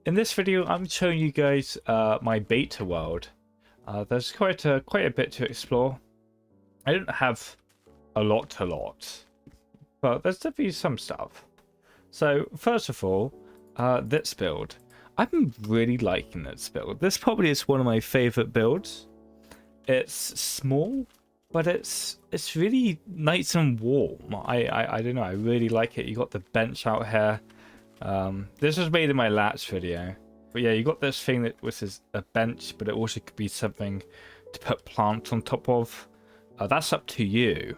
In this video, I'm showing you guys my beta world. There's quite a bit to explore. I don't have a lot, but there's definitely some stuff. So first of all, this build. I've been really liking this build. This probably is one of my favorite builds. It's small, but it's really nice and warm. I don't know. I really like it. You got the bench out here. This was made in my last video, but yeah, you got this thing that which is a bench, but it also could be something to put plants on top of. That's up to you,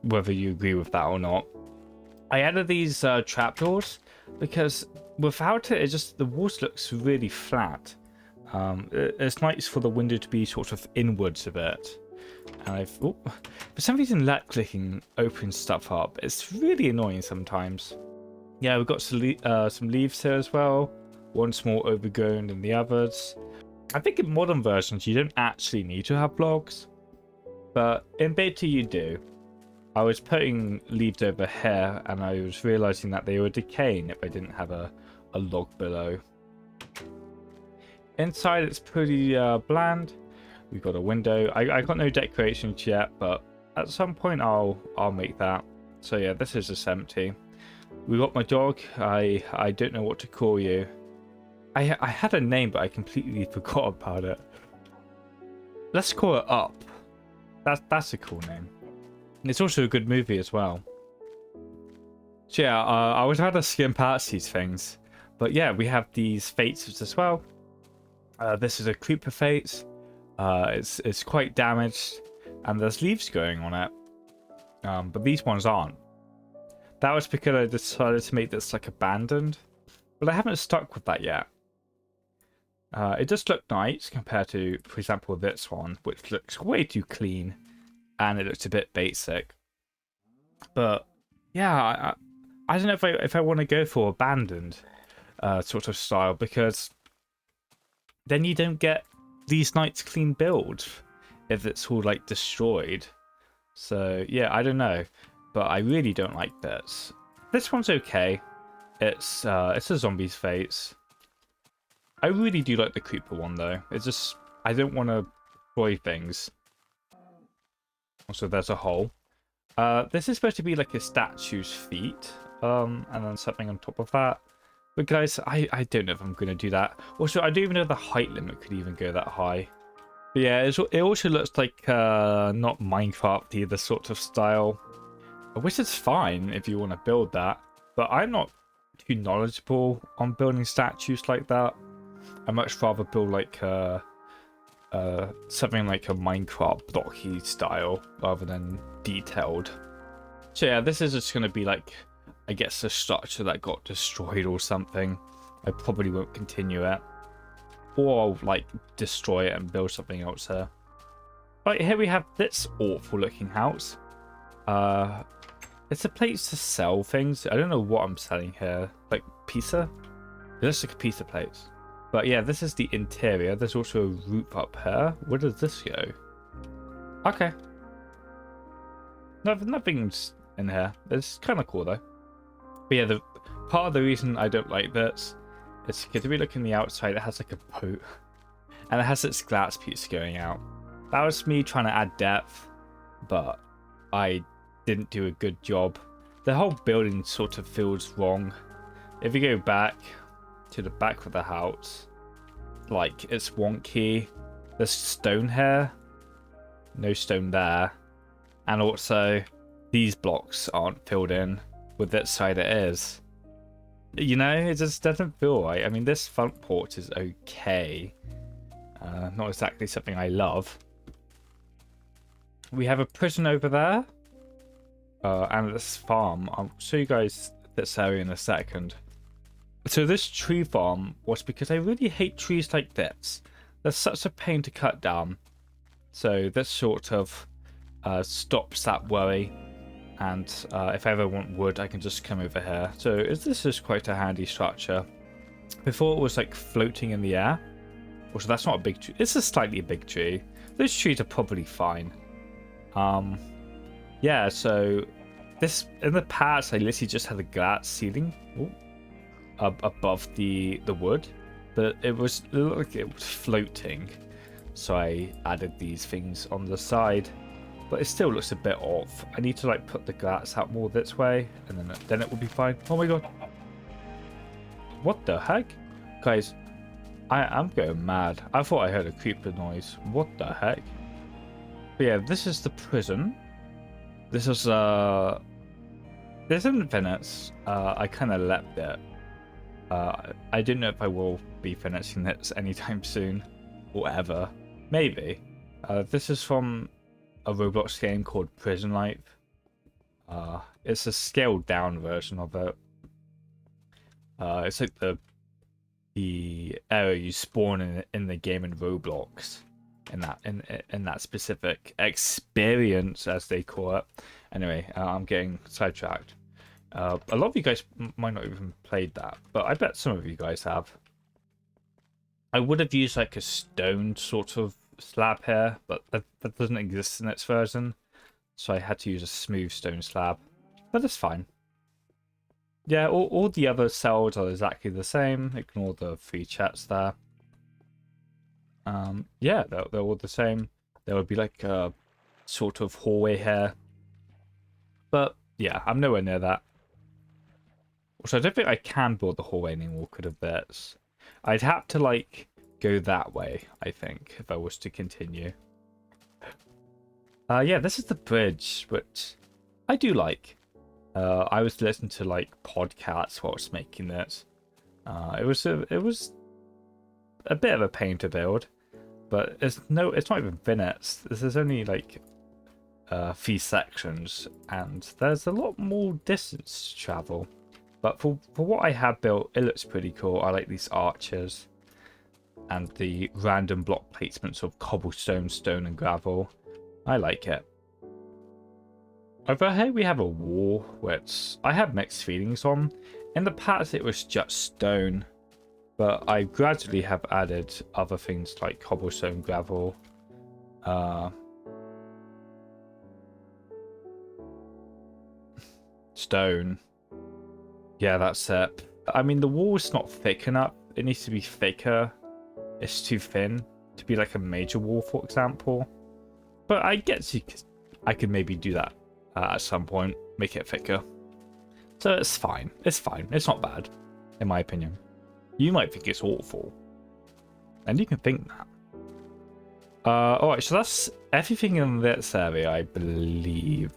whether you agree with that or not. I added these trapdoors because without it, the walls looks really flat. It's nice for the window to be sort of inwards a bit. And for some reason, left clicking opens stuff up. It's really annoying sometimes. Yeah, we've got some leaves here as well. One's more overgrown than the others. I think in modern versions you don't actually need to have blocks, but in beta you do. I was putting leaves over here and I was realizing that they were decaying if I didn't have a log below. Inside it's pretty bland. We've got a window. I got no decorations yet, but at some point I'll make that. So yeah, this is just empty. We got my dog. I don't know what to call you. I had a name, but I completely forgot about it. Let's call it Up. That's a cool name. And it's also a good movie as well. So yeah, I would rather skim past these things, but yeah, we have these fates as well. This is a creeper fate. It's quite damaged, and there's leaves going on it. But these ones aren't. That was because I decided to make this like abandoned, but I haven't stuck with that yet. It does look nice compared to, for example, this one, which looks way too clean, and it looks a bit basic. But yeah, I don't know if I want to go for abandoned sort of style, because then you don't get these nice clean builds if it's all like destroyed. So yeah, I don't know. But I really don't like this. This one's okay. It's a zombies face. I really do like the creeper one though. It's just I don't want to destroy things. Also, there's a hole. This is supposed to be like a statue's feet, and then something on top of that. But guys, I don't know if I'm gonna do that. Also, I don't even know if the height limit could even go that high. But yeah, it also looks like not Minecraft either sort of style. Which is fine if you want to build that, but I'm not too knowledgeable on building statues like that. I much rather build like something like a Minecraft blocky style rather than detailed. So yeah, this is just going to be like, I guess, a structure that got destroyed or something. I probably won't continue it, or I'll like destroy it and build something else here. Right, here we have this awful looking house. It's a place to sell things. I don't know what I'm selling here. Like pizza? It looks like a pizza place. But yeah, this is the interior. There's also a roof up here. Where does this go? Okay. Nothing's in here. It's kind of cool though. But yeah, the part of the reason I don't like this is because if we look in the outside, it has like a boat. And it has its glass piece going out. That was me trying to add depth, but I didn't do a good job. The whole building sort of feels wrong. If you go back to the back of the house, like, it's wonky. There's stone here, no stone there, and also these blocks aren't filled in with that side it is. You know, it just doesn't feel right. I mean, this front porch is okay, not exactly something I love. We have a prison over there. And this farm. I'll show you guys this area in a second. So this tree farm was because I really hate trees like this. They're such a pain to cut down. So this sort of stops that worry. And if I ever want wood, I can just come over here. So this is quite a handy structure. Before it was like floating in the air. Also, that's not a big tree. It's a slightly big tree. Those trees are probably fine. Yeah, so this in the past I literally just had a glass ceiling. Ooh. above the wood, but it looked like it was floating. So I added these things on the side, but it still looks a bit off. I need to like put the glass out more this way, and then it will be fine. Oh my god! What the heck, guys? I'm going mad. I thought I heard a creeper noise. What the heck? But yeah, this is the prison. This is this isn't Venice. I kind of left it. I don't know if I will be finishing this anytime soon, or ever. Maybe. This is from a Roblox game called Prison Life. It's a scaled down version of it. It's like the area you spawn in the game in Roblox, in that specific experience, as they call it. Anyway, I'm getting sidetracked. A lot of you guys might not even played that, but I bet some of you guys have. I would have used like a stone sort of slab here, but that doesn't exist in its version, so I had to use a smooth stone slab. But that's fine. Yeah, all the other cells are exactly the same. Ignore the 3 chats there. Yeah, they're all the same. There would be like a sort of hallway here, but yeah, I'm nowhere near that. So I don't think I can build the hallway anymore because of this. I'd have to like go that way, I think, if I was to continue. Yeah, this is the bridge, which I do like. I was listening to like podcasts while I was making this. It was a bit of a pain to build, but it's not even minutes. This is only like 3 sections, and there's a lot more distance to travel. But for what I have built, it looks pretty cool. I like these arches and the random block placements of cobblestone, stone, and gravel. I like it. Over here we have a wall, which I have mixed feelings on. In the past it was just stone, but I gradually have added other things like cobblestone, gravel, stone. Yeah, that's it. I mean, the wall's not thick enough. It needs to be thicker. It's too thin to be like a major wall, for example. But I guess I could maybe do that at some point, make it thicker. So it's fine. It's fine. It's not bad, in my opinion. You might think it's awful, and you can think that. Alright, so that's everything in this area, I believe.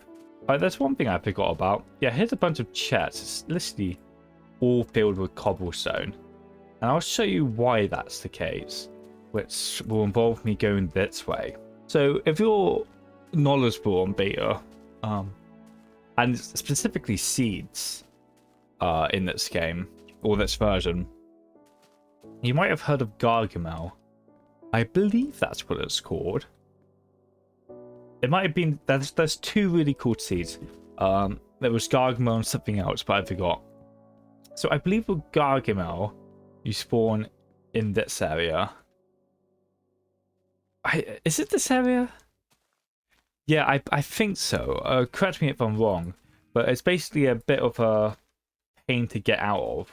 There's one thing I forgot about. Yeah, here's a bunch of chests. It's literally all filled with cobblestone. And I'll show you why that's the case, which will involve me going this way. So if you're knowledgeable on beta, and specifically seeds in this game, or this version, you might have heard of Gargamel. I believe that's what it's called. It might have been, there's 2 really cool seeds. There was Gargamel and something else, but I forgot. So I believe with Gargamel, you spawn in this area. Is it this area? Yeah, I think so. Correct me if I'm wrong, but it's basically a bit of a pain to get out of.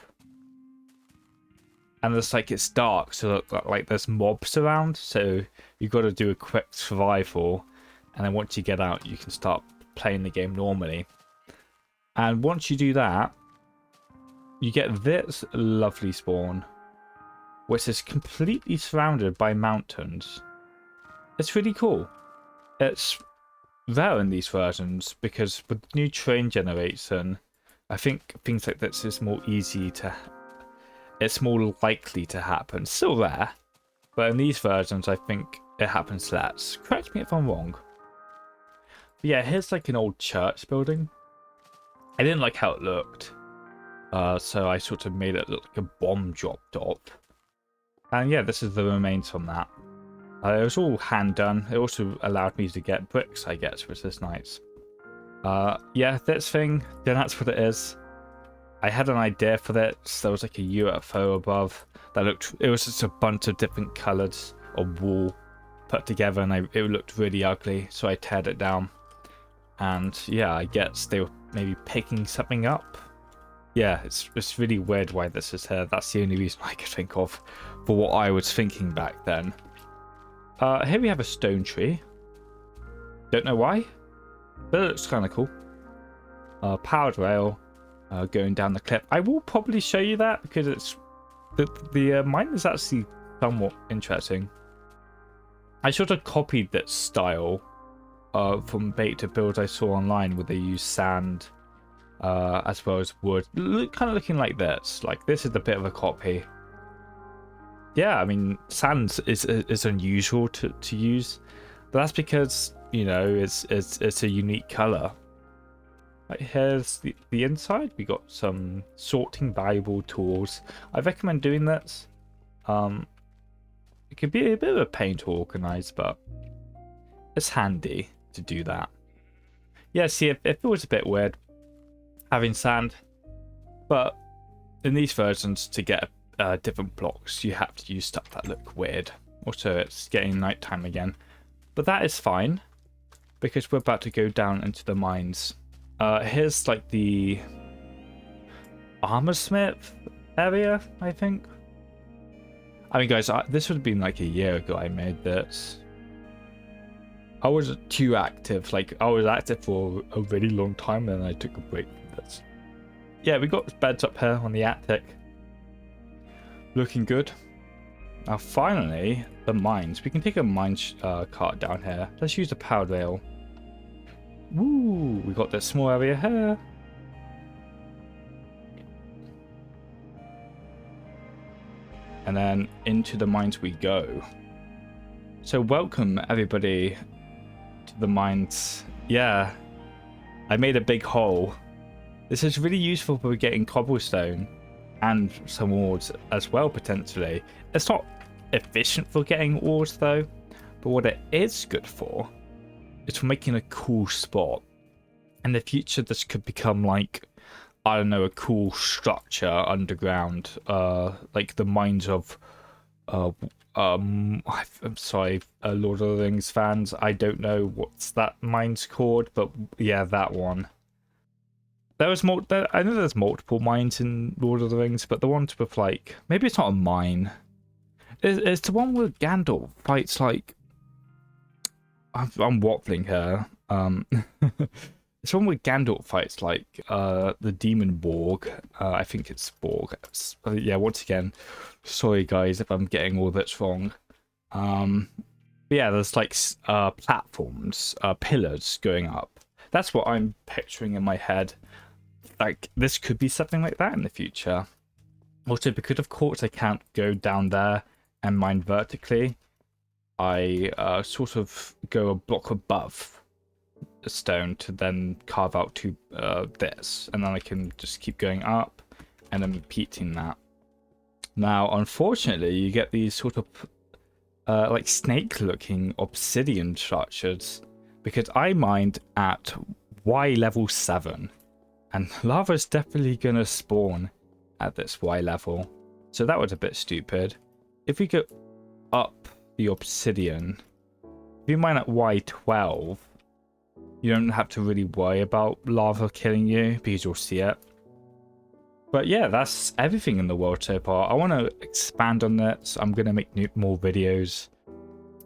And it's like it's dark, so like there's mobs around, so you've got to do a quick survival. And then once you get out, you can start playing the game normally. And once you do that, you get this lovely spawn, which is completely surrounded by mountains. It's really cool. It's rare in these versions because with new train generation, I think things like this is more easy to... It's more likely to happen. Still rare, but in these versions, I think it happens less. Correct me if I'm wrong. But yeah, here's like an old church building. I didn't like how it looked, so I sort of made it look like a bomb dropped off. And yeah, this is the remains from that. It was all hand done. It also allowed me to get bricks, I guess, which is nice. Yeah, this thing, then that's what it is. I had an idea for this. There was like a UFO above that looked, it was just a bunch of different colours of wool put together, and it looked really ugly, so I teared it down. And yeah, I guess they were maybe picking something up. Yeah, it's really weird why this is here. That's the only reason I could think of for what I was thinking back then. Here we have a stone tree. Don't know why, but it looks kind of cool. Powered rail going down the cliff. I will probably show you that because it's the mine is actually somewhat interesting. I sort of copied that style from Bait to Build I saw online, where they use sand as well as wood, kind of looking like this. Like, this is a bit of a copy. Yeah, I mean, sand is unusual to use, but that's because, you know, it's a unique color. Right, here's the inside. We got some sorting valuable tools. I recommend doing this. It can be a bit of a pain to organize, but it's handy to do that. Yeah, see, it feels a bit weird having sand, but in these versions, to get different blocks, you have to use stuff that look weird. Also, it's getting nighttime again, but that is fine because we're about to go down into the mines. Here's like the armorsmith area, I think. I mean, guys, this would have been like a year ago I made this. I wasn't too active. Like, I was active for a really long time, and then I took a break from this. Yeah, we got beds up here on the attic. Looking good. Now, finally, the mines. We can take a mine cart down here. Let's use the powered rail. Woo! We got this small area here. And then into the mines we go. So welcome everybody to the mines. Yeah, I made a big hole. This is really useful for getting cobblestone and some ores as well, potentially. It's not efficient for getting ores though, but what it is good for is for making a cool spot. In the future, this could become like, I don't know, a cool structure underground, like the mines of, I'm sorry, Lord of the Rings fans. I don't know what's that mine's called, but yeah, that one. There was I know there's multiple mines in Lord of the Rings, but the ones with like, maybe it's not a mine. It's the one where Gandalf fights like. I'm waffling here. It's one where Gandalf fights like the demon Borg. I think it's Borg. Yeah, once again, sorry guys if I'm getting all this wrong. But yeah, there's like platforms, pillars going up. That's what I'm picturing in my head. Like, this could be something like that in the future. Also, because of course I can't go down there and mine vertically, I sort of go a block above a stone to then carve out to this, and then I can just keep going up and then repeating that. Now, unfortunately, you get these sort of like snake-looking obsidian structures because I mined at Y level 7, and lava's definitely gonna spawn at this Y level, so that was a bit stupid. If we go up the obsidian, if you mine at Y12, you don't have to really worry about lava killing you because you'll see it. But yeah, that's everything in the world so far. I want to expand on that, so I'm going to make more videos.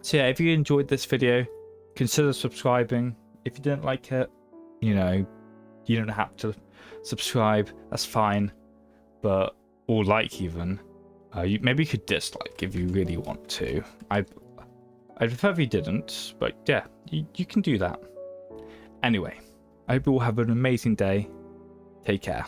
So yeah, if you enjoyed this video, consider subscribing. If you didn't like it, you know, you don't have to subscribe. That's fine. But, or like even. Maybe you could dislike if you really want to. I'd prefer if you didn't, but yeah, you can do that. Anyway, I hope you all have an amazing day. Take care.